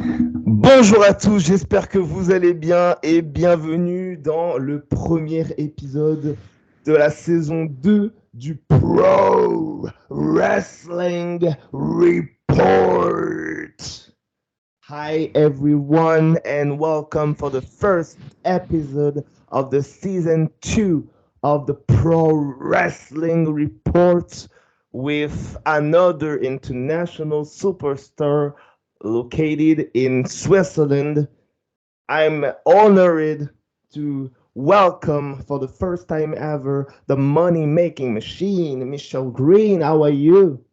Bonjour à tous, j'espère que vous allez bien et bienvenue dans le premier épisode de la saison 2 du Pro Wrestling Report. Hi everyone and welcome for the first episode of the season 2 of the Pro Wrestling Report with another international superstar located in Switzerland. I'm honored to welcome for the first time ever the money making machine, Michelle Green. How are you?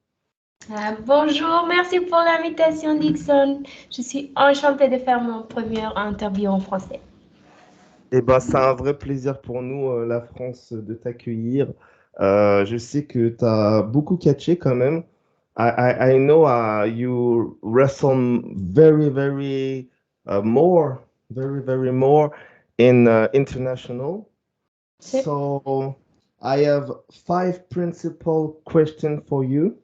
Bonjour, merci pour l'invitation Dixon. Je suis enchantée de faire mon premier interview en français. Eh ben, c'est un vrai plaisir pour nous, la France, de t'accueillir. Je sais que tu as beaucoup catché quand même. I know you wrestle very more in international. C'est- So I have five principal questions for you,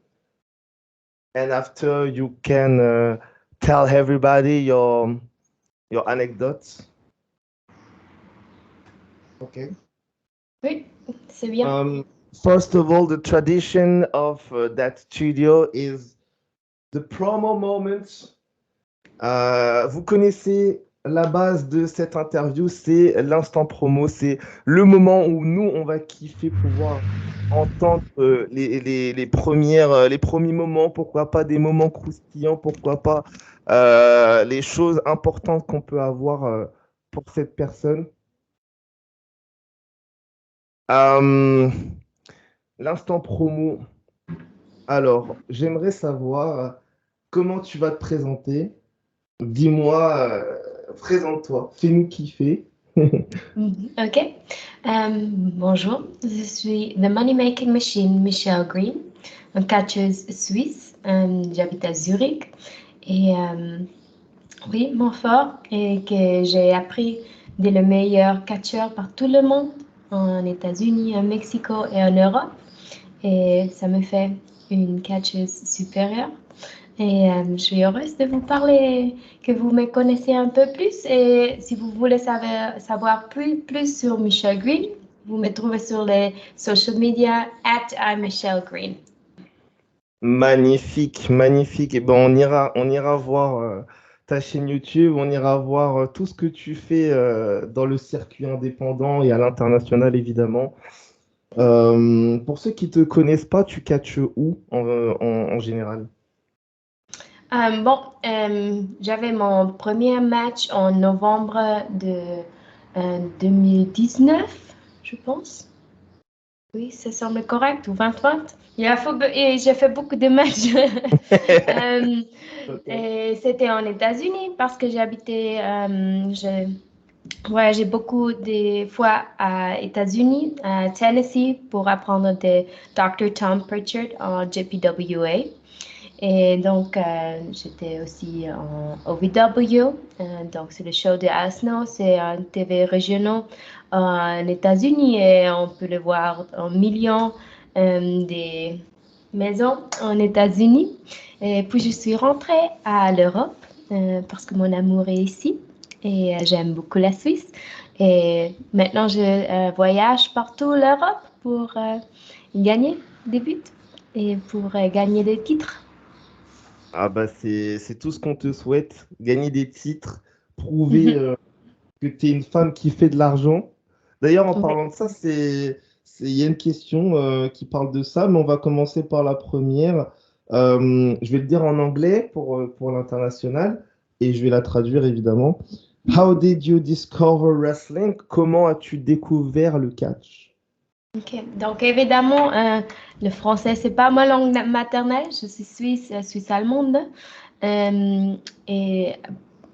and after you can tell everybody your anecdotes. Okay. Oui, c'est bien. First of all, the tradition of that studio is the promo moments. Vous connaissez la base de cette interview, c'est l'instant promo, c'est le moment où nous, on va kiffer pouvoir entendre les premiers moments, pourquoi pas des moments croustillants, pourquoi pas les choses importantes qu'on peut avoir pour cette personne. Euh, L'instant promo. Alors, j'aimerais savoir comment tu vas te présenter. Dis-moi, présente-toi, fais-nous kiffer. Ok. Bonjour, je suis The Money Making Machine Michelle Green, une catcheuse suisse. J'habite à Zurich. Et oui, mon fort est que j'ai appris de le meilleur catcheur par tout le monde, en États-Unis, au Mexico et en Europe. Et ça me fait une catcheuse supérieure. Et je suis heureuse de vous parler, que vous me connaissez un peu plus. Et si vous voulez savoir plus sur Michelle Green, vous me trouvez sur les social media @IMichelleGreen. Magnifique, magnifique. Et ben, on ira voir ta chaîne YouTube, on ira voir tout ce que tu fais dans le circuit indépendant et à l'international, évidemment. Pour ceux qui te connaissent pas, tu catches où en général? Bon, j'avais mon premier match en novembre de 2019, je pense. Oui, ça semble correct, ou 2020. Et j'ai fait beaucoup de matchs. Euh, Ok. et c'était en États-Unis parce que j'habitais, j'ai voyagé beaucoup des fois à États-Unis, à Tennessee, pour apprendre de Dr. Tom Pritchard en JPWA. Et donc, j'étais aussi en OVW, donc c'est le show de Asno, c'est un TV régional en États-Unis et on peut le voir en millions des maisons en États-Unis. Et puis, je suis rentrée à l'Europe parce que mon amour est ici et j'aime beaucoup la Suisse. Et maintenant, je voyage partout l'Europe pour gagner des buts et pour gagner des titres. Ah bah c'est tout ce qu'on te souhaite, gagner des titres, prouver que tu es une femme qui fait de l'argent. D'ailleurs, en Oui. parlant de ça, il y a une question qui parle de ça, mais on va commencer par la première. Je vais le dire en anglais pour l'international et je vais la traduire évidemment. How did you discover wrestling? Comment as-tu découvert le catch? Ok. Donc évidemment, le français, c'est pas ma langue maternelle. Je suis suisse, suisse allemande. Et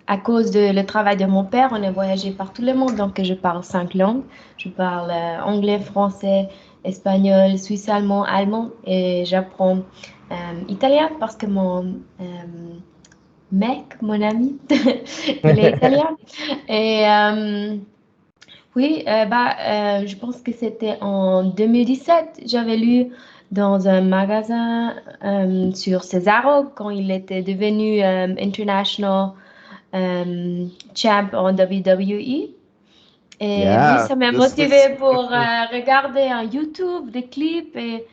à cause de le travail de mon père, on a voyagé par tout le monde. Donc je parle 5 langues. Je parle anglais, français, espagnol, suisse allemand, allemand. Et j'apprends italien parce que mon ami, il est italien. Et oui, je pense que c'était en 2017. J'avais lu dans un magasin sur Cesaro quand il était devenu international champ en WWE. Et oui, Yeah, ça m'a the Swiss. motivée pour regarder un YouTube des clips et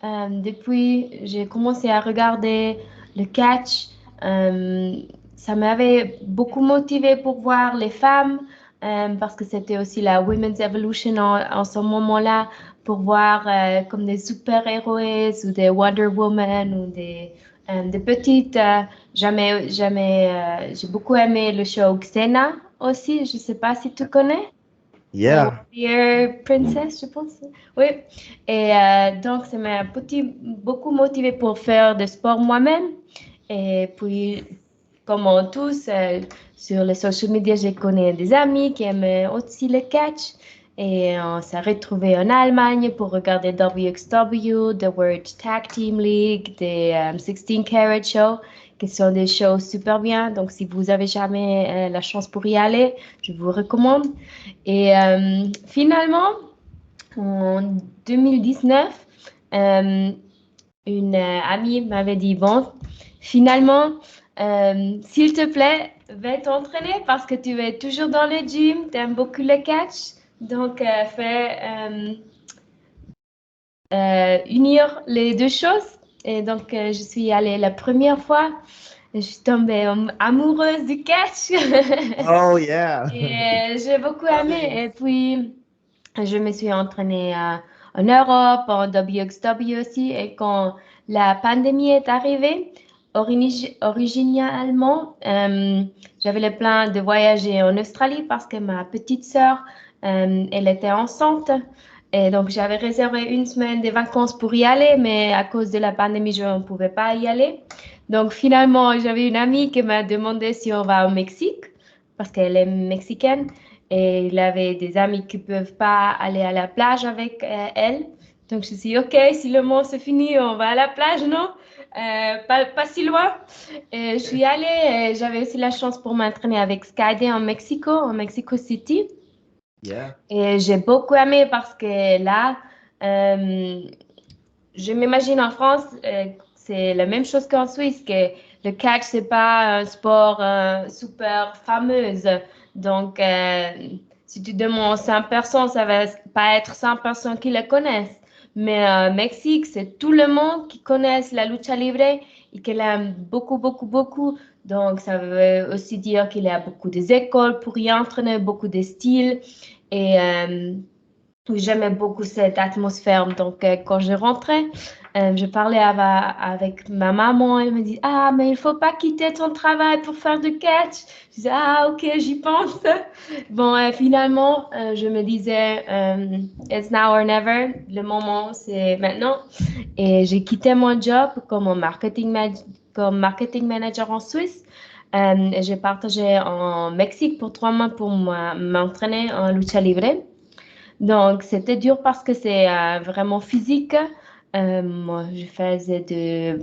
depuis, j'ai commencé à regarder le catch. Euh, Ça m'avait beaucoup motivée pour voir les femmes parce que c'était aussi la Women's Evolution en ce moment-là pour voir comme des super-héroïnes ou des Wonder Woman ou des petites. J'ai beaucoup aimé le show Xena aussi. Je ne sais pas si tu connais. Yeah. Warrior Princess, je pense. Oui. Et donc, ça m'a beaucoup motivé pour faire de sport moi-même. Et puis, comme on tous, sur les social media, j'ai connu des amis qui aiment aussi le catch. Et on s'est retrouvés en Allemagne pour regarder WXW, The World Tag Team League, des 16 Carat Show, qui sont des shows super bien. Donc, si vous avez jamais la chance pour y aller, je vous recommande. Et finalement, en 2019, une amie m'avait dit, bon, finalement, s'il te plaît, va t'entraîner parce que tu es toujours dans le gym, tu aimes beaucoup le catch. Donc, fais unir les deux choses. Et donc, je suis allée la première fois. Je suis tombée amoureuse du catch. Oh yeah. Et j'ai beaucoup aimé. Nice. Et puis, je me suis entraînée en Europe, en WXW aussi. Et quand la pandémie est arrivée, originalement, j'avais le plan de voyager en Australie parce que ma petite sœur, elle était enceinte. Et donc, j'avais réservé une semaine de vacances pour y aller, mais à cause de la pandémie, je ne pouvais pas y aller. Donc, finalement, j'avais une amie qui m'a demandé si on va au Mexique, parce qu'elle est mexicaine. Et il avait des amis qui ne peuvent pas aller à la plage avec elle. Donc, je me suis dit, OK, si le monde se finit, on va à la plage, non? Pas si loin. Et je suis allée, et j'avais aussi la chance pour m'entraîner avec Skyday en Mexico City. Yeah. Et j'ai beaucoup aimé parce que là, euh, je m'imagine en France, c'est la même chose qu'en Suisse, que le catch, c'est pas un sport super fameuse. Donc, si tu demandes 100 personnes, ça va pas être 100 personnes qui le connaissent. Mais Mexique, c'est tout le monde qui connaît la lucha libre et qui l'aime beaucoup, beaucoup, beaucoup. Donc, ça veut aussi dire qu'il y a beaucoup d'écoles pour y entraîner, beaucoup de styles. Et oui, j'aimais beaucoup cette atmosphère. Donc, quand je rentrais, je parlais avec ma maman. Elle me dit, ah, mais il faut pas quitter ton travail pour faire du catch. Je disais, ah, ok, j'y pense. Bon, finalement, je me disais, it's now or never. Le moment, c'est maintenant. Et j'ai quitté mon job comme marketing manager en Suisse. Et j'ai partagé en Mexique pour 3 mois pour m'entraîner en lucha libre. Donc, c'était dur parce que c'est vraiment physique. Moi, je faisais de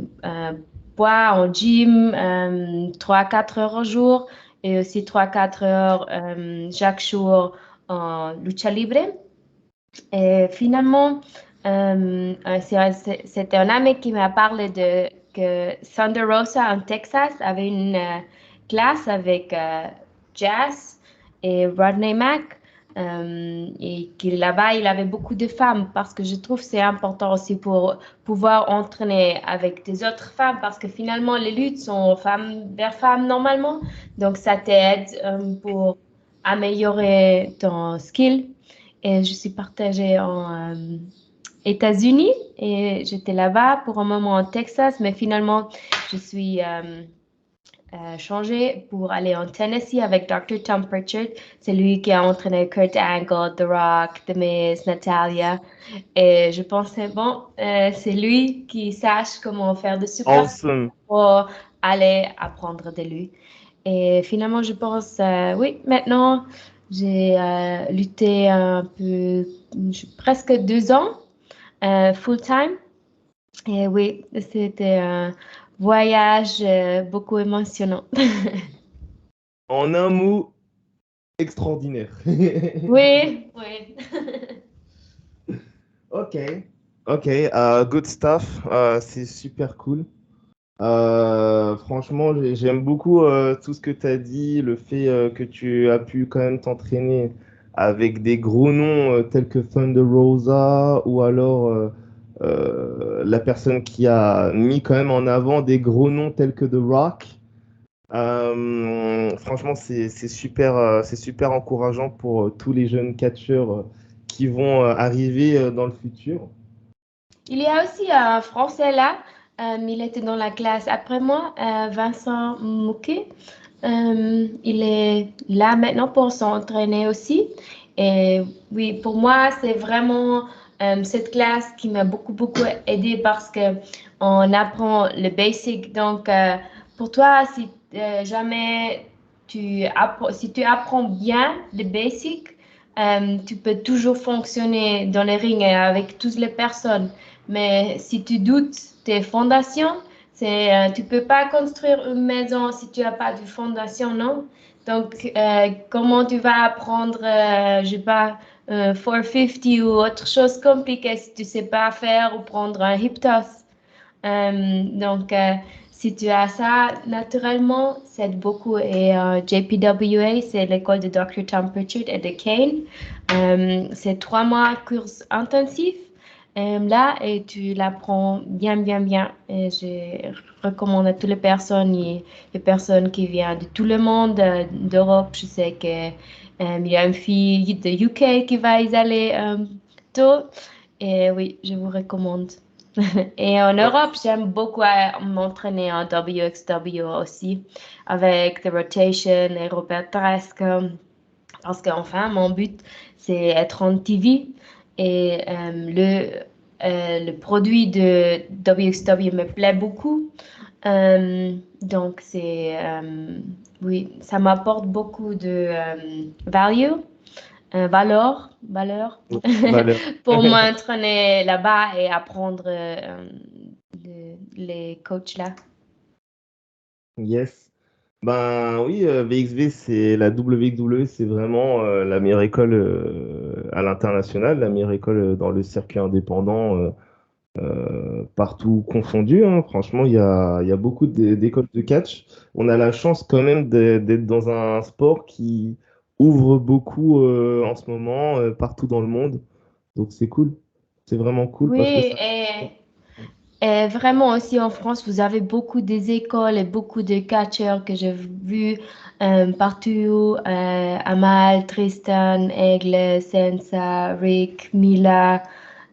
poids en gym 3-4 heures au jour et aussi 3-4 heures chaque jour en lucha libre. Et finalement, c'était un ami qui m'a parlé de que Thunder Rosa en Texas avait une classe avec Jazz et Rodney Mack. Et que là-bas, il avait beaucoup de femmes parce que je trouve que c'est important aussi pour pouvoir entraîner avec des autres femmes parce que finalement, les luttes sont femmes vers femmes normalement. Donc, ça t'aide pour améliorer ton skill. Et je suis partagée en États-Unis et j'étais là-bas pour un moment en Texas, mais finalement, je suis changée pour aller en Tennessee avec Dr. Tom Pritchard. C'est lui qui a entraîné Kurt Angle, The Rock, The Miz, Natalia. Et je pensais, bon, c'est lui qui sache comment faire de super Awesome. pour aller apprendre de lui. Et finalement, je pense, oui, maintenant, j'ai lutté un peu, presque 2 ans, full-time. Et oui, c'était un voyage beaucoup émotionnant. En un mot, extraordinaire. Oui, oui. Ok. Ok, good stuff. C'est super cool. Franchement, j'aime beaucoup tout ce que tu as dit, le fait que tu as pu quand même t'entraîner avec des gros noms tels que Thunder Rosa ou alors la personne qui a mis quand même en avant des gros noms tels que The Rock. Franchement, c'est super encourageant pour tous les jeunes catcheurs qui vont arriver dans le futur. Il y a aussi un Français là, il était dans la classe après moi, Vincent Mouquet. Il est là maintenant pour s'entraîner aussi. Et oui, pour moi, c'est vraiment cette classe qui m'a beaucoup aidé parce que on apprend le basic. Donc, pour toi, si jamais si tu apprends bien le basic, tu peux toujours fonctionner dans les rings avec toutes les personnes. Mais si tu doutes tes fondations, tu peux pas construire une maison si tu n'as pas de fondation, non? Donc, comment tu vas apprendre, je sais pas, 450 ou autre chose compliquée si tu sais pas faire ou prendre un hip toss? Si tu as ça naturellement, ça aide beaucoup. Et JPWA, c'est l'école de Dr. Tom Pritchard et de Kane. C'est 3 mois cours intensif là et tu l'apprends bien. Et je recommande à toutes les personnes qui viennent de tout le monde, d'Europe. Je sais que il y a une fille de UK qui va y aller tôt. Et oui, je vous recommande. Et en Europe, j'aime beaucoup m'entraîner en WXW aussi, avec The Rotation et Robert Tresca, parce qu'enfin, mon but, c'est être en TV. Et le produit de WXW me plaît beaucoup. Oui, ça m'apporte beaucoup de valeur Valeur. pour m'entraîner là-bas et apprendre les coachs là. Yes. Ben oui, VXV, c'est la WWE, c'est vraiment la meilleure école à l'international, la meilleure école dans le circuit indépendant, partout confondu, hein. Franchement, il y a beaucoup d'écoles de catch. On a la chance quand même d'être dans un sport qui ouvre beaucoup en ce moment, partout dans le monde. Donc c'est cool. C'est vraiment cool parce que Oui, ça. et vraiment aussi en France, vous avez beaucoup des écoles et beaucoup de catcheurs que j'ai vus partout. Amal, Tristan, Aigle, Sensa, Rick, Mila,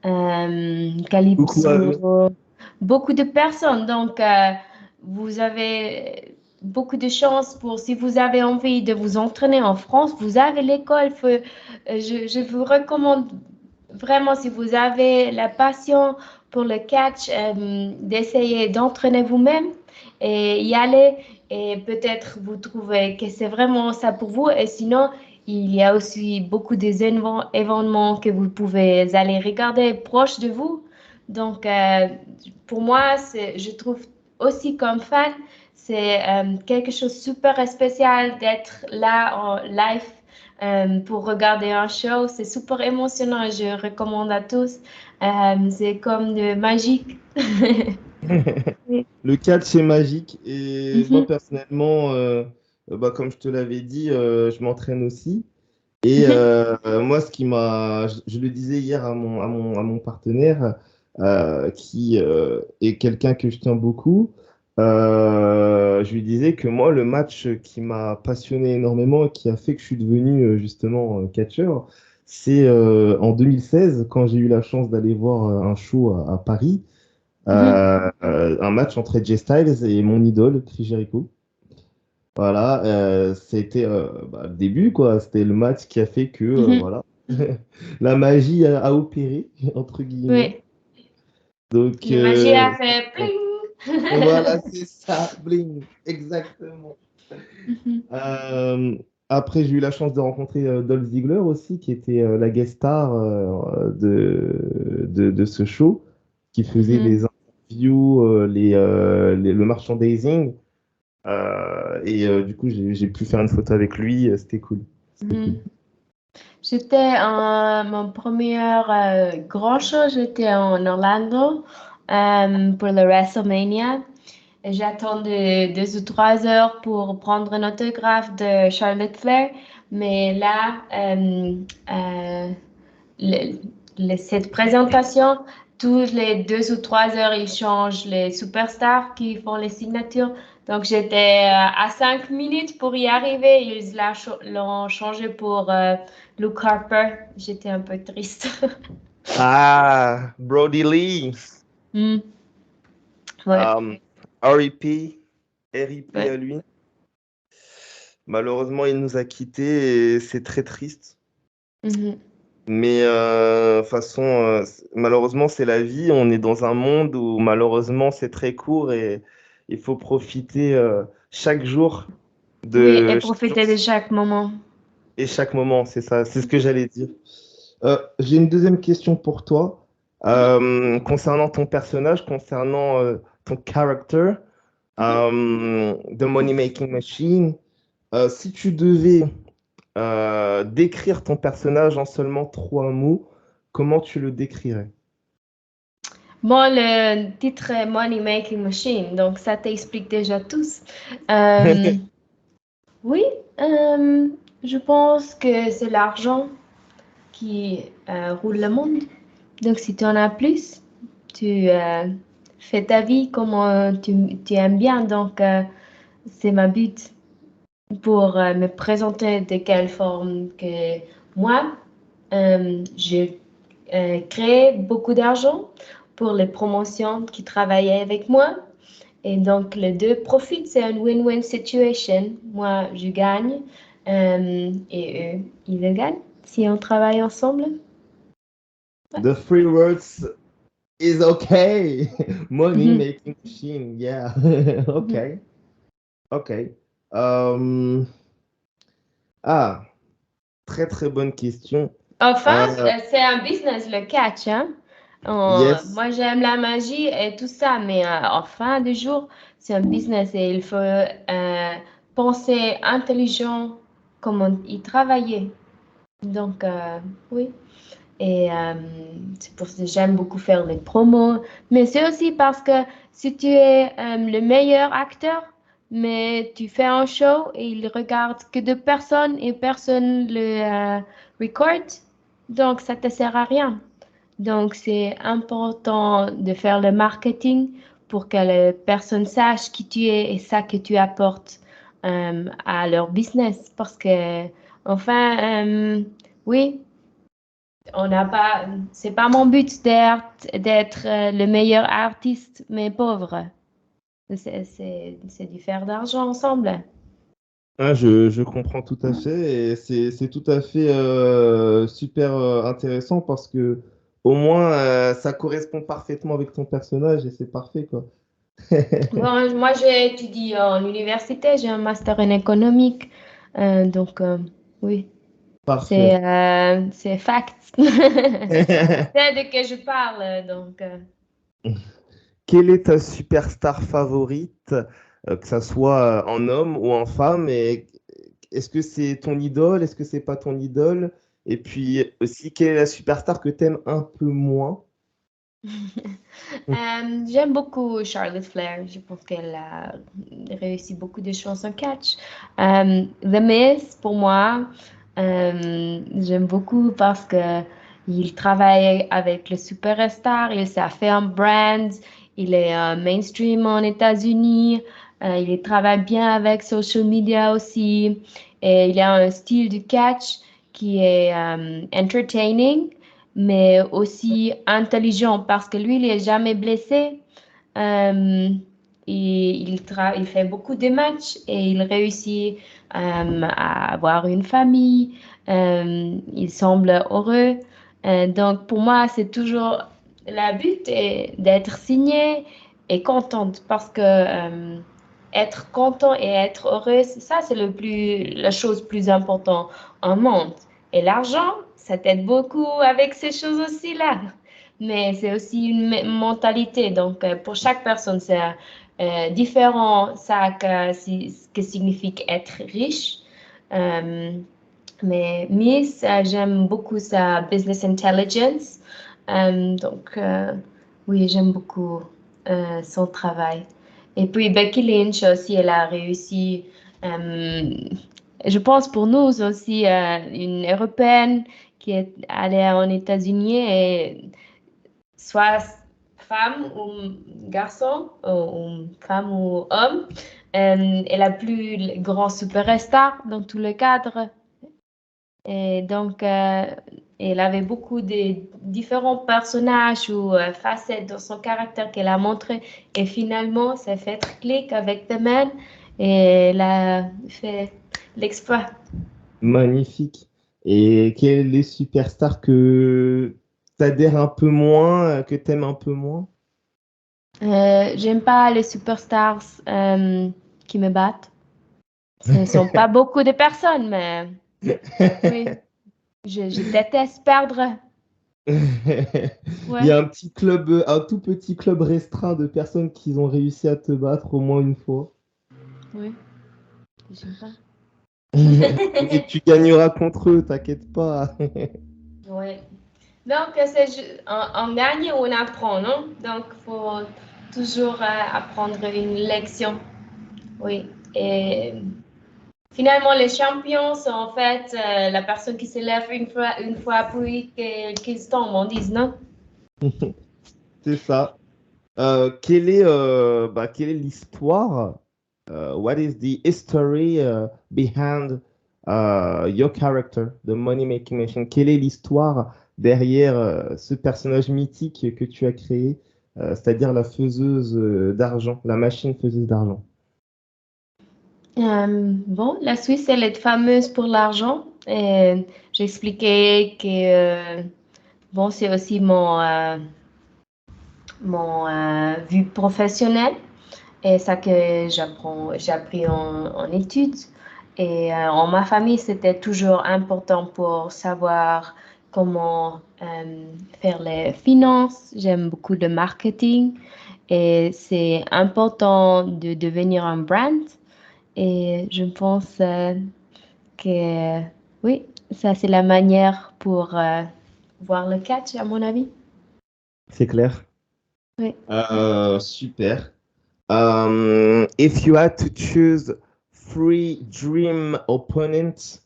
Coucou à eux. Calypso, beaucoup de personnes. Donc, vous avez beaucoup de chance pour, si vous avez envie de vous entraîner en France, vous avez l'école. Je vous recommande vraiment, si vous avez la passion pour le catch, d'essayer d'entraîner vous-même et y aller. Et peut-être vous trouvez que c'est vraiment ça pour vous. Et sinon, il y a aussi beaucoup d'événements que vous pouvez aller regarder proche de vous. Donc, pour moi, je trouve aussi comme fan, c'est quelque chose de super spécial d'être là en live pour regarder un show. C'est super émotionnant et je recommande à tous. C'est comme de magique. Oui. Le catch, c'est magique. Et moi, Mhm, personnellement, bah, comme je te l'avais dit, je m'entraîne aussi. Et mhm, moi, ce qui m'a, je le disais hier à mon partenaire, qui est quelqu'un que je tiens beaucoup, je lui disais que moi, le match qui m'a passionné énormément et qui a fait que je suis devenu justement catcheur, c'est en 2016, quand j'ai eu la chance d'aller voir un show à Paris, mhm, un match entre AJ Styles et mon idole, Chris Jericho. Voilà, c'était bah, le début, quoi. C'était le match qui a fait que, mhm. voilà, la magie a opéré, entre guillemets. Oui, Donc, le magie a fait pling. voilà, c'est ça, bling, exactement. Mhm, Euh, Après, j'ai eu la chance de rencontrer Dolph Ziggler aussi, qui était la guest star de ce show, qui faisait mhm. les interviews, le merchandising. Du coup, j'ai pu faire une photo avec lui. C'était cool. C'était cool. Mhm. J'étais en mon premier grand show, j'étais en Orlando pour le WrestleMania. et j'attends 2 ou 3 heures pour prendre un autographe de Charlotte Flair. Mais là, le- cette présentation, tous les 2 ou 3 heures, ils changent les superstars qui font les signatures. Donc, j'étais à 5 minutes pour y arriver. Ils l'ont changé pour Luke Harper. J'étais un peu triste. Ah, Brody Lee, Hmm, ouais, euh, RIP, RIP ouais. à lui. Malheureusement, il nous a quittés et c'est très triste. Mhm. Mais de toute façon, malheureusement, c'est la vie. On est dans un monde où malheureusement, c'est très court et il faut profiter chaque jour Oui, et de chaque jour profiter de chaque moment. et chaque moment. C'est ça, c'est ce que j'allais dire. J'ai une deuxième question pour toi Mhm, concernant ton personnage, concernant ton character, mhm. The Money Making Machine. Si tu devais décrire ton personnage en seulement 3 mots, comment tu le décrirais? Bon, le titre est Money Making Machine, donc ça t'explique déjà tous. Euh, oui, euh, je pense que c'est l'argent qui roule le monde. Donc, si tu en as plus, tu fais ta vie comme tu aimes bien. Donc, c'est ma but pour me présenter de quelle forme que moi, je crée beaucoup d'argent pour les promotions qui travaillaient avec moi. Et donc, les deux profitent, c'est une win-win situation. Moi, je gagne et eux, ils gagnent si on travaille ensemble. Ouais. The three words is okay. Money Mhm, making machine, yeah. mhm. Ok, ok. Euh, Ah, très très bonne question. Enfin, Euh, c'est un business, le catch, hein. yes. Moi, j'aime la magie et tout ça, mais en fin de jour, c'est un business et il faut penser intelligent comment y travailler. Donc, oui. Et c'est pour ça que j'aime beaucoup faire les promos. Mais c'est aussi parce que si tu es le meilleur acteur, mais tu fais un show et il regarde que 2 personnes et personne le record, donc ça te sert à rien. Donc c'est important de faire le marketing pour que les personnes sachent qui tu es et ça que tu apportes à leur business. Parce que, enfin, oui. On n'a pas, c'est pas mon but d'être le meilleur artiste, mais pauvre. C'est du faire d'argent ensemble. Ah, je comprends tout à fait et c'est tout à fait super intéressant parce que au moins ça correspond parfaitement avec ton personnage et c'est parfait quoi. Bon, moi, j'ai étudié en université, j'ai un master en économique. Donc, oui, Parfait. c'est fact. C'est de que je parle, donc. Quelle est ta superstar favorite, que ça soit en homme ou en femme, et est-ce que c'est ton idole, est-ce que c'est pas ton idole? Et puis aussi, quelle est la superstar que t'aimes un peu moins? J'aime beaucoup Charlotte Flair. Je pense qu'elle a réussi beaucoup de choses en catch. The Miz, pour moi, j'aime beaucoup parce que il travaille avec le superstar, il s'est fait un brand, il est mainstream en États-Unis, il travaille bien avec social media aussi, et il a un style de catch qui est entertaining mais aussi intelligent parce que lui, il est jamais blessé. Euh, il fait beaucoup de matchs et il réussit à avoir une famille. Il semble heureux. Donc, pour moi, c'est toujours la but est d'être signé et contente parce que être content et être heureux, ça, c'est la chose plus importante au monde. Et l'argent, ça t'aide beaucoup avec ces choses aussi-là. Mais c'est aussi une mentalité. Donc, pour chaque personne, c'est différent ça ce que signifie être riche. Euh, mais Miss, j'aime beaucoup sa business intelligence. Donc, oui, j'aime beaucoup son travail. Et puis Becky Lynch aussi, elle a réussi. Je pense pour nous aussi, une Européenne qui est allée aux États-Unis et soit femme ou garçon, ou femme ou homme, est la plus grande superstar dans tous les cadres. Et donc, elle avait beaucoup de différents personnages ou facettes dans son caractère qu'elle a montré. Et finalement, ça fait clic avec The Man et elle a fait l'exploit. Magnifique. Et quels les superstars que t'adhères un peu moins, que t'aimes un peu moins? J'aime pas les superstars qui me battent. Ce ne sont pas beaucoup de personnes, mais oui, je déteste perdre. Il y Ouais, a un petit club, un tout petit club restreint de personnes qui ont réussi à te battre au moins une fois. oui, j'aime pas. Mais tu gagneras contre eux, t'inquiète pas. Ouais. Donc, on gagne ou on apprend, non? Donc, il faut toujours apprendre une leçon. Oui. Et finalement, les champions sont en fait la personne qui se lève une fois puis qu'ils tombent, on dit, non? C'est ça. Quelle est l'histoire? What is the history behind your character, the Money Making Machine? Quelle est l'histoire derrière ce personnage mythique que tu as créé, c'est-à-dire la faiseuse d'argent, la machine faiseuse d'argent? Bon, la Suisse, elle est fameuse pour l'argent. Et j'expliquais que, bon, c'est aussi mon vue professionnelle. Et ça que j'ai appris en études. Et en ma famille, c'était toujours important pour savoir comment faire les finances. J'aime beaucoup le marketing et c'est important de devenir un brand. Et je pense que oui, ça c'est la manière pour voir le catch, à mon avis. C'est clair. Oui. Super. If you had to choose three dream opponents,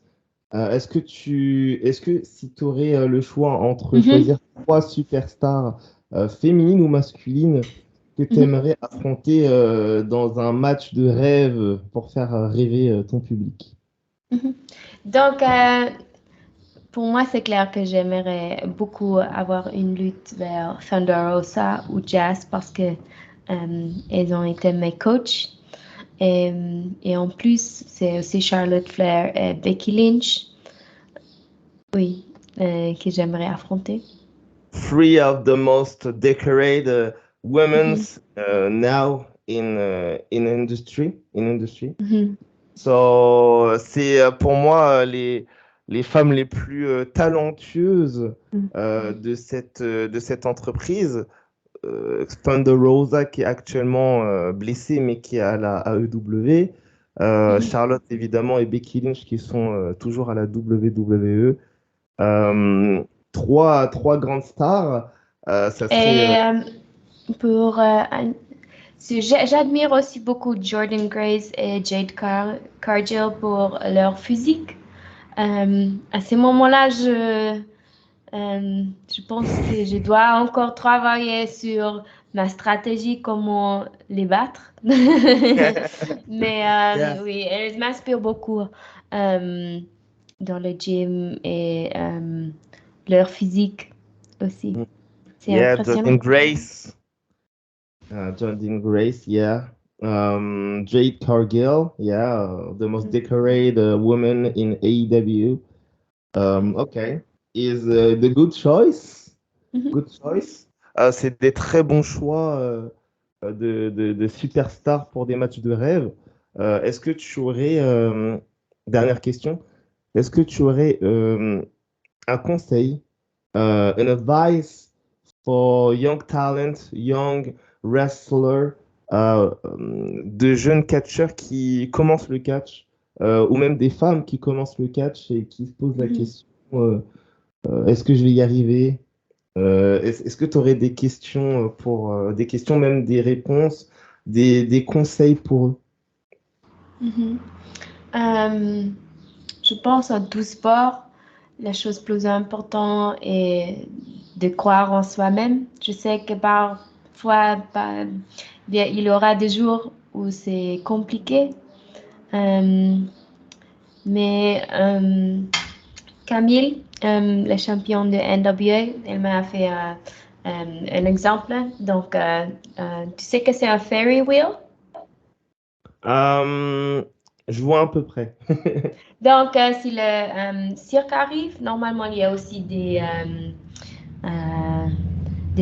est-ce que si tu aurais le choix entre Mhm, choisir trois superstars féminines ou masculines que tu mhm, aimerais affronter dans un match de rêve pour faire rêver ton public? mhm. Donc, pour moi, c'est clair que j'aimerais beaucoup avoir une lutte vers Thunder Rosa ou Jazz parce que elles ont été mes coachs. Et en plus, c'est aussi Charlotte Flair et Becky Lynch, oui, que j'aimerais affronter. Three of the most decorated Mhm, women's now in industry. mhm, So, c'est pour moi les femmes les plus talentueuses mhm, de cette entreprise. Thunder Rosa qui est actuellement blessée mais qui est à la AEW. mhm. Charlotte évidemment et Becky Lynch qui sont toujours à la WWE. Euh, trois grandes stars. Ça serait Et pour j'admire aussi beaucoup Jordan Grace et Jade Cargill pour leur physique. À ce moment-là, je pense que je dois encore travailler sur ma stratégie, comment les battre. Mais Yeah. oui, elles m'inspirent beaucoup dans le gym et leur physique aussi. C'est Yeah, impressionnant. Jordan Grace, yeah. Jade Cargill, yeah, the most Mhm. decorated woman in AEW. Okay, is the good choice. Mhm. Good choice. C'est des très bons choix de superstars pour des matchs de rêve. Est-ce que tu aurais, dernière question, est-ce que tu aurais un conseil, an advice for young talent, young wrestler, de jeunes catcheurs qui commencent le catch, ou même des femmes qui commencent le catch et qui se posent la Mhm. question, est-ce que je vais y arriver? Est-ce que tu aurais des questions pour des questions, même des réponses des conseils pour eux? Mhm. Euh, je pense en tout sport, la chose plus importante est de croire en soi-même. Je sais que parfois, bien, il y aura des jours où c'est compliqué, euh, mais Camille, la championne de NWA, elle m'a fait un exemple. Donc, tu sais que c'est un ferry wheel? Euh, je vois à peu près. Donc, si le cirque arrive, normalement, il y a aussi des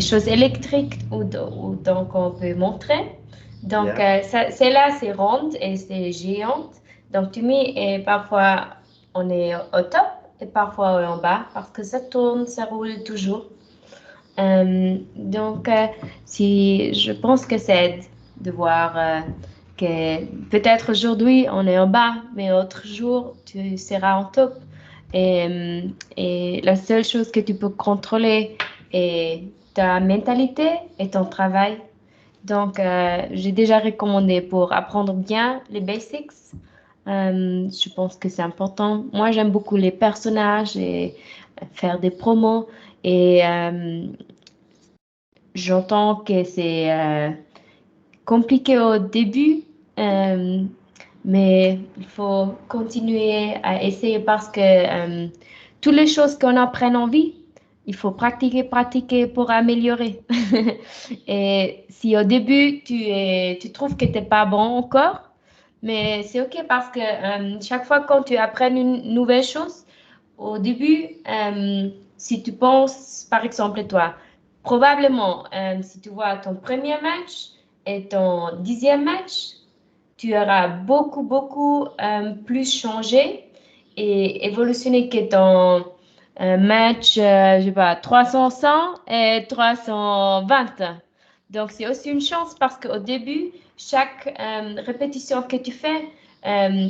choses électriques où donc on peut montrer. Donc, Yeah. celle-là, c'est ronde et c'est géante. Donc, tu mets et parfois on est au top et parfois on est en bas parce que ça tourne, ça roule toujours. Donc, si je pense que ça aide de voir que peut-être aujourd'hui on est en bas, mais autre jour tu seras en top. Et la seule chose que tu peux contrôler est ta mentalité et ton travail. Donc, j'ai déjà recommandé pour apprendre bien les basics. Je pense que c'est important. Moi, j'aime beaucoup les personnages et faire des promos. Et j'entends que c'est compliqué au début, euh, mais il faut continuer à essayer parce que toutes les choses qu'on apprend en vie, il faut pratiquer, pratiquer pour améliorer. Et si au début tu trouves que tu n'es pas bon encore, mais c'est OK parce que chaque fois quand tu apprends une nouvelle chose, au début, si tu penses, par exemple, toi, probablement, si tu vois ton premier match et ton 10e match, tu auras beaucoup, beaucoup plus changé et évolutionné que ton match, je sais pas, 300 et 320. Donc, c'est aussi une chance parce qu'au début, chaque répétition que tu fais,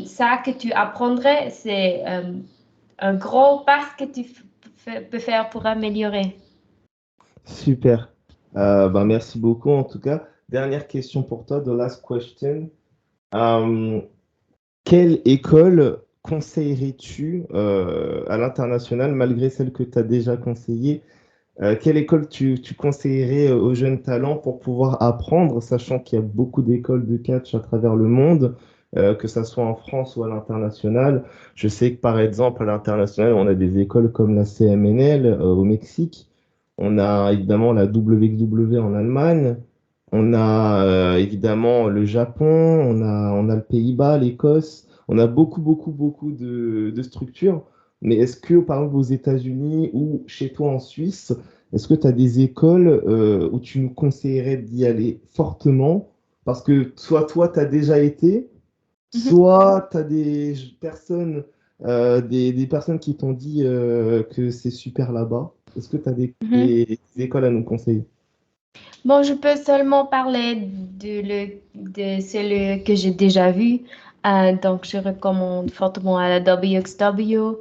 ça que tu apprendrais, c'est un gros pas que tu peux faire pour améliorer. Super. Merci beaucoup en tout cas. Dernière question pour toi, the last question. Euh, Quelle école conseillerais-tu à l'international, malgré celle que tu as déjà conseillée? Quelle école tu conseillerais aux jeunes talents pour pouvoir apprendre, sachant qu'il y a beaucoup d'écoles de catch à travers le monde, que ça soit en France ou à l'international? Je sais que par exemple, à l'international, on a des écoles comme la CMNL au Mexique, on a évidemment la WXW en Allemagne, on a évidemment le Japon, on a le Pays-Bas, l'Écosse, on a beaucoup, beaucoup, beaucoup de structures. Mais est-ce que, par exemple, aux États-Unis ou chez toi en Suisse, est-ce que tu as des écoles où tu nous conseillerais d'y aller fortement? Parce que soit toi, tu as déjà été, Mhm, soit tu as personnes, des personnes qui t'ont dit que c'est super là-bas. Est-ce que tu as mhm. des écoles à nous conseiller? Bon, je peux seulement parler de celui que j'ai déjà vu. Donc, je recommande fortement à la WXW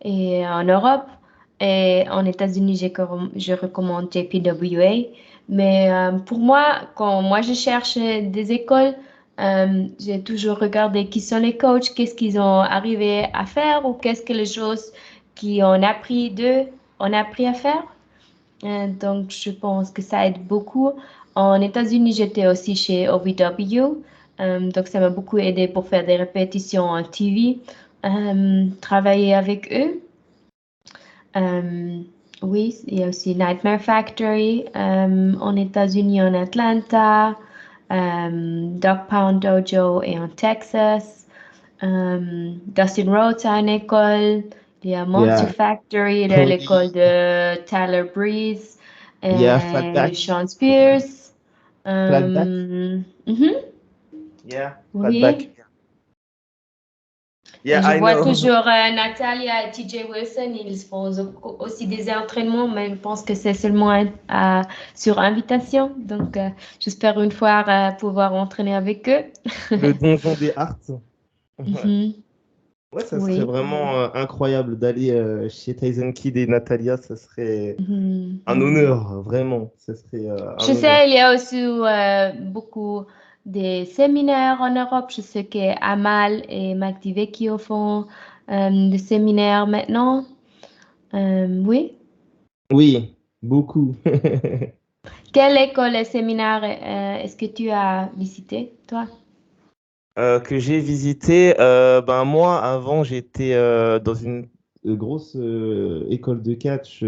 et en Europe. Et en États-Unis, je recommande JPWA. Mais pour moi, quand moi je cherche des écoles, j'ai toujours regardé qui sont les coachs, qu'est-ce qu'ils ont arrivé à faire ou qu'est-ce que les choses qu'ils ont appris d'eux ont appris à faire. Donc, je pense que ça aide beaucoup. En États-Unis, j'étais aussi chez OVW. Donc, ça m'a beaucoup aidé pour faire des répétitions en TV, travailler avec eux. Euh, oui, il y a aussi Nightmare Factory en États-Unis, en Atlanta, Dog Pound Dojo et en Texas. Dustin Rhodes a une école. Il y a Monster Yeah, Factory, il y a l'école Cody, de Tyler Breeze yeah, et Fatback, Sean Spears. Flatback, Mhm, yeah, Fatback. oui. Yeah, Et je I vois know. toujours Natalia et TJ Wilson, ils font aussi des entraînements, mais je pense que c'est seulement sur invitation. Donc, j'espère une fois pouvoir entraîner avec eux. Le donjon des Arts. Ouais. Mhm, Ouais, ça serait oui. vraiment incroyable d'aller chez Tyson Kidd et Natalia. Ça serait Mhm. un honneur, vraiment. Ça serait un Je honneur. sais, il y a aussi beaucoup. des séminaires en Europe. Je sais que Amal et Magdi Vecchio font des séminaires maintenant. Oui. Oui, beaucoup. Quelle école et séminaire est-ce que tu as visité, toi? Que j'ai visité, ben moi avant j'étais dans une grosse école de catch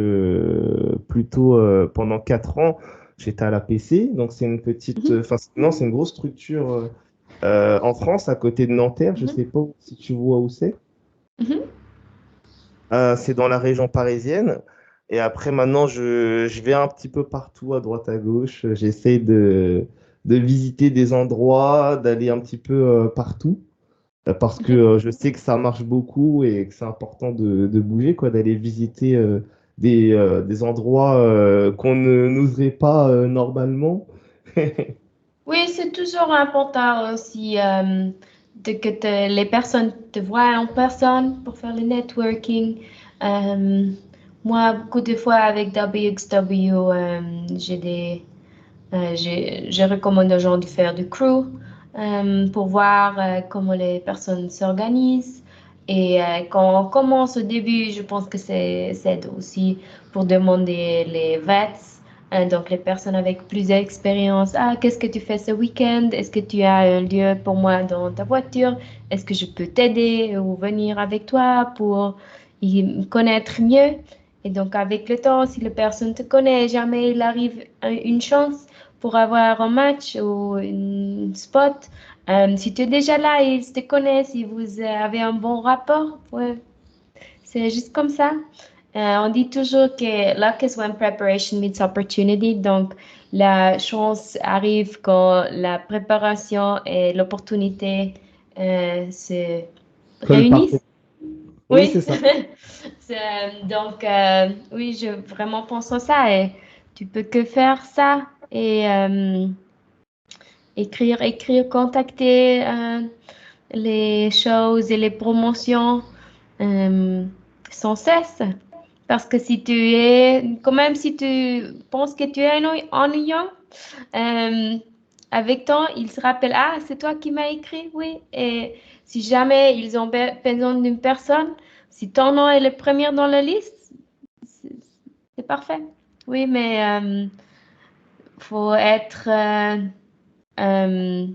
plutôt pendant 4 ans. J'étais à la PC, donc c'est une petite, Mhm, enfin non c'est une grosse structure en France à côté de Nanterre. Je mhm, sais pas si tu vois où c'est. mhm. C'est dans la région parisienne. Et après, maintenant, je vais un petit peu partout, à droite, à gauche. J'essaye de visiter des endroits, d'aller un petit peu partout. Parce que Mhm. je sais que ça marche beaucoup et que c'est important de bouger, quoi, d'aller visiter des endroits qu'on n'oserait pas normalement. Oui, c'est toujours important aussi les personnes te voient en personne pour faire le networking. Euh, Moi, beaucoup de fois avec WXW, je recommande aux gens de faire du crew pour voir comment les personnes s'organisent. Et quand on commence au début, je pense que c'est aussi pour demander les vets, donc les personnes avec plus d'expérience. Ah, qu'est-ce que tu fais ce week-end? Est-ce que tu as un lieu pour moi dans ta voiture? Est-ce que je peux t'aider ou venir avec toi pour y connaître mieux? Et donc, avec le temps, si la personne te connaît, jamais il arrive une chance pour avoir un match ou une spot. Si tu es déjà là et ils te connaissent, si vous avez un bon rapport, ouais, c'est juste comme ça. On dit toujours que luck is when preparation meets opportunity. Donc, la chance arrive quand la préparation et l'opportunité se Colle parfait. réunissent. Oui, c'est Oui. ça. Donc, oui, je vraiment pense à ça et tu peux que faire ça et écrire, contacter les choses et les promotions euh, sans cesse. Parce que si tu es, quand même, si tu penses que tu es ennuyant, euh, avec temps, ils se rappellent, ah, c'est toi qui m'as écrit, oui. Et si jamais ils ont besoin d'une personne, si ton nom est le premier dans la liste, c'est c'est parfait. Oui, mais faut être euh,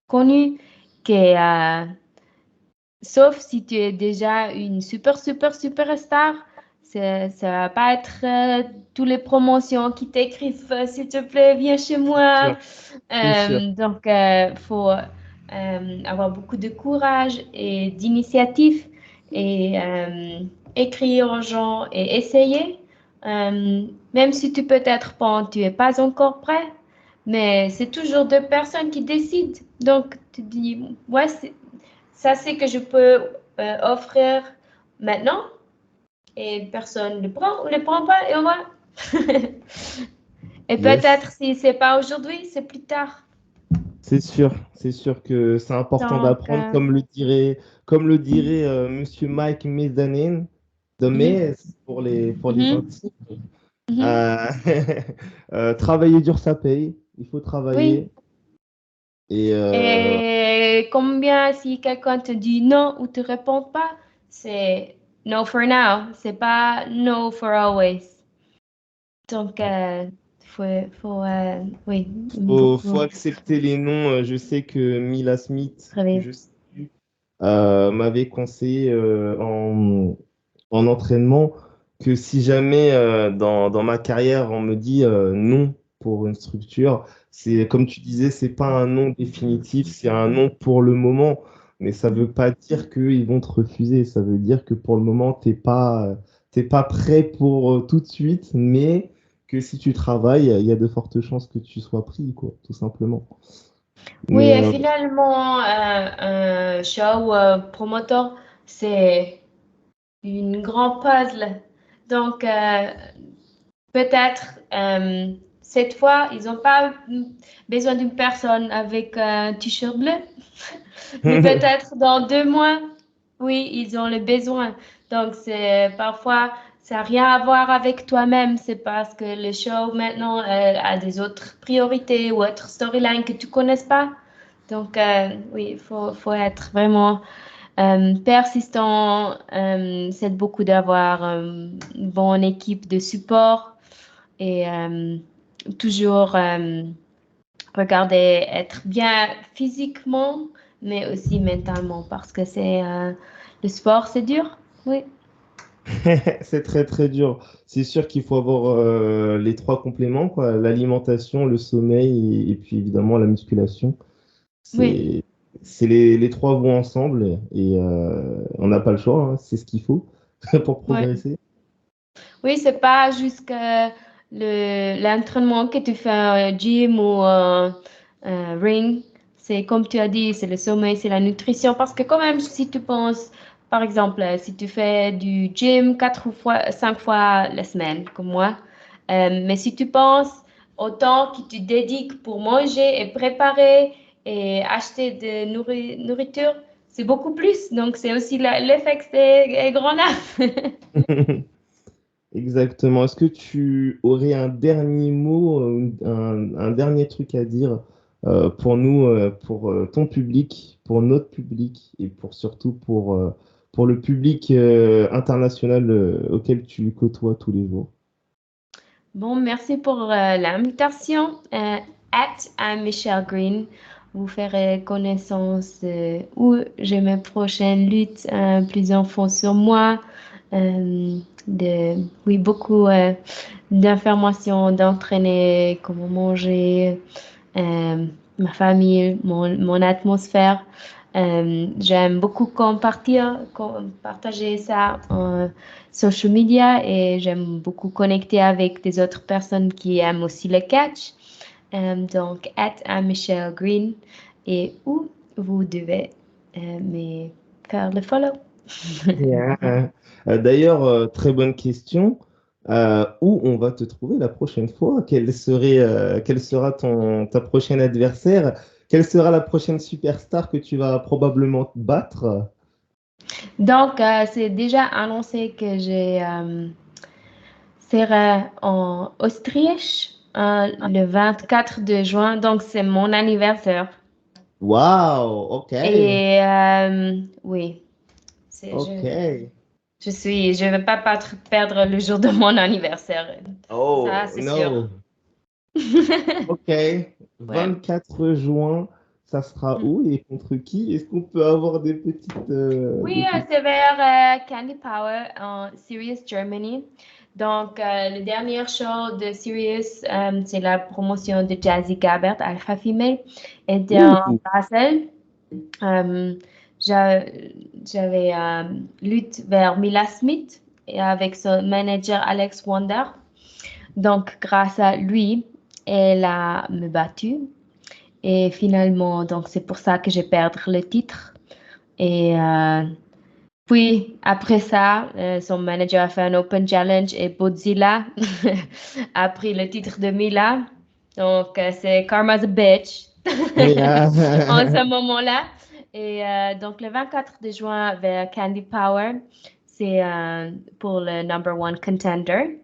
connu que, sauf si tu es déjà une super star, ça va pas être toutes les promotions qui t'écrivent, s'il te plaît, viens chez C'est sûr, moi. c'est sûr. Donc, faut avoir beaucoup de courage et d'initiative et écrire aux gens et essayer. Même si tu peut-être tu es pas encore prêt, mais c'est toujours deux personnes qui décident. Donc, tu dis, ouais, ça, c'est que je peux offrir maintenant et personne ne le prend ou ne le prend pas et on va. Et Yes. peut-être si c'est pas aujourd'hui, c'est plus tard. C'est sûr que c'est important Donc, d'apprendre, comme le dirait Monsieur Mike Mezanin, de mhm, Metz pour les mhm, intimes. mhm. Euh, travailler dur, ça paye. Il faut Oui. travailler. Et Et combien si quelqu'un te dit non ou te répond pas, c'est no for now, c'est pas no for always. Donc, oui, faut beaucoup accepter les noms. Je sais que Mila Smith, que travailler. je salue, m'avait conseillé en entraînement que si jamais dans ma carrière on me dit non pour une structure, c'est comme tu disais, c'est pas un non définitif, c'est un non pour le moment, mais ça veut pas dire qu'ils vont te refuser, ça veut dire que pour le moment t'es pas prêt pour tout de suite, mais que si tu travailles, il y a de fortes chances que tu sois pris, quoi, tout simplement. Oui, Mais et finalement, un show promoteur, c'est une grande puzzle. Donc, peut-être cette fois, ils n'ont pas besoin d'une personne avec un t-shirt bleu, mais peut-être dans 2 mois, oui, ils ont le besoin. Donc, c'est parfois, ça n'a rien à voir avec toi-même. C'est parce que le show maintenant a des autres priorités ou autres storylines que tu connais pas. Donc, oui, faut être vraiment persistant. C'est beaucoup d'avoir une bonne équipe de support et toujours regarder être bien physiquement, mais aussi mentalement parce que le sport, c'est dur. Oui, C'est très très dur. C'est sûr qu'il faut avoir les trois compléments, quoi. L'alimentation, le sommeil et puis évidemment la musculation. oui, C'est, c'est les trois vont ensemble et on n'a pas le choix, hein. C'est ce qu'il faut pour oui. progresser. Oui, c'est pas juste que l'entraînement que tu fais gym ou ring, c'est comme tu as dit, c'est le sommeil, c'est la nutrition. Parce que quand même, si tu penses, par exemple, si tu fais du gym 4 fois, 5 fois la semaine, comme moi, mais si tu penses au temps que tu dédiques pour manger et préparer et acheter de nourriture, c'est beaucoup plus. Donc, c'est aussi l'effet que est grand là. Exactement. Est-ce que tu aurais un dernier mot, un dernier truc à dire pour nous, pour ton public, pour notre public et pour surtout pour le public international auquel tu côtoies tous les jours? Bon, merci pour l'invitation. Michelle Green, vous ferez connaissance où j'ai mes prochaines luttes, plus d'infos sur moi, oui, beaucoup d'informations, d'entraîner, comment manger, euh, ma famille, mon atmosphère. J'aime beaucoup partager ça en social media et j'aime beaucoup connecter avec des autres personnes qui aiment aussi le catch. Donc, Michelle Green et où vous devez me faire le follow. Yeah. D'ailleurs, très bonne question. Où on va te trouver la prochaine fois? Quel sera ta prochaine adversaire? Quelle sera la prochaine superstar que tu vas probablement battre? Donc, c'est déjà annoncé que serai en Autriche le 24 de juin. Donc, c'est mon anniversaire. Wow, ok, Et oui, c'est, ok. je ne vais pas perdre le jour de mon anniversaire. Ça, Oh, c'est sûr. no. Ok. Ouais. 24 juin, ça sera où et contre qui? Est-ce qu'on peut avoir Oui, des petites... c'est vers Candy Power en Sirius, Germany. Donc, le dernier show de Sirius, c'est la promotion de Jazzy Gabert, Alpha Female, était en Ouh, Basel. Euh, j'a- J'avais lutte vers Mila Smith et avec son manager Alex Wonder. Donc, grâce à lui, elle a me battu. Et finalement, donc c'est pour ça que j'ai perdu le titre. Et puis, après ça, son manager a fait un Open Challenge et Godzilla a pris le titre de Mila. Donc, c'est Karma's a bitch en yeah. ce moment-là. Et donc, le 24 de juin vers Candy Power, c'est pour le number one contender.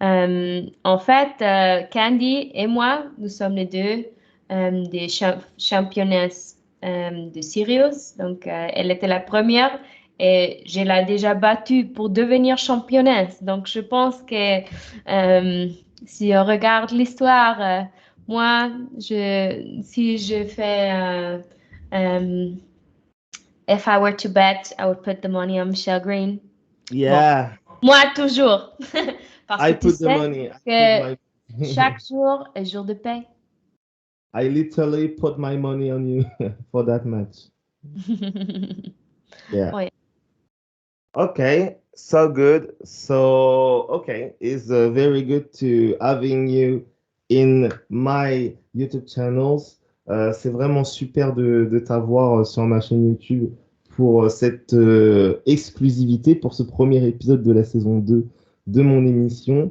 En fait, Candy et moi, nous sommes les deux des championnesses de Sirius. Donc, elle était la première et je l'ai déjà battue pour devenir championnaise. Donc, je pense que si on regarde l'histoire, moi, si je fais um, if I were to bet, I would put the money on Michelle Green. Bon, Yeah. moi toujours. Parce que I tu put the sais money. I put que my chaque jour est jour de paix. I literally put my money on you for that match. Yeah. Oui. Okay, so good. So, okay, it's very good to having you in my YouTube channels. C'est vraiment super de t'avoir sur ma chaîne YouTube pour cette exclusivité, pour ce premier épisode de la saison 2 de mon émission.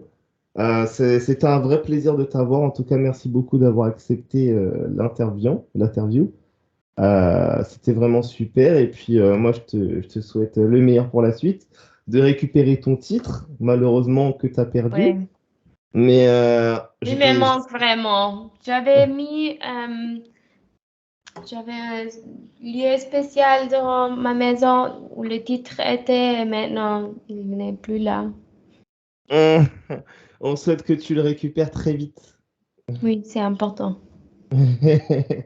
C'était un vrai plaisir de t'avoir. En tout cas, merci beaucoup d'avoir accepté l'interview. C'était vraiment super. Et puis, moi, je te souhaite le meilleur pour la suite, de récupérer ton titre, malheureusement que tu as perdu. Oui. Mais Il me manque vraiment. J'avais mis J'avais un lieu spécial dans ma maison où le titre était, et maintenant il n'est plus là. On souhaite que tu le récupères très vite. Oui, c'est important.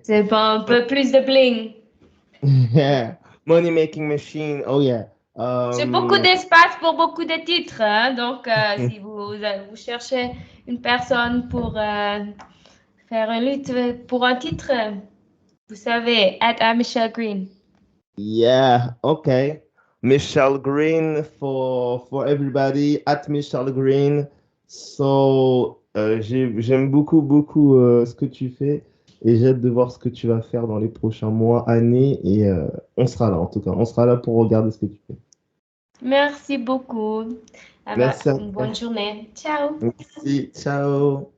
C'est pas un peu plus de bling. Yeah. Money making machine. Oh yeah. J'ai beaucoup d'espace pour beaucoup de titres, hein, donc si vous cherchez une personne pour faire un lutte pour un titre, vous savez, à Michelle Green. Yeah. Okay. Michelle Green for everybody at Michelle Green. So j'aime beaucoup ce que tu fais et j'ai hâte de voir ce que tu vas faire dans les prochains mois, années et on sera là en tout cas. On sera là pour regarder ce que tu fais. Merci beaucoup. Merci à Une toi. bonne journée. Ciao. Merci. Ciao.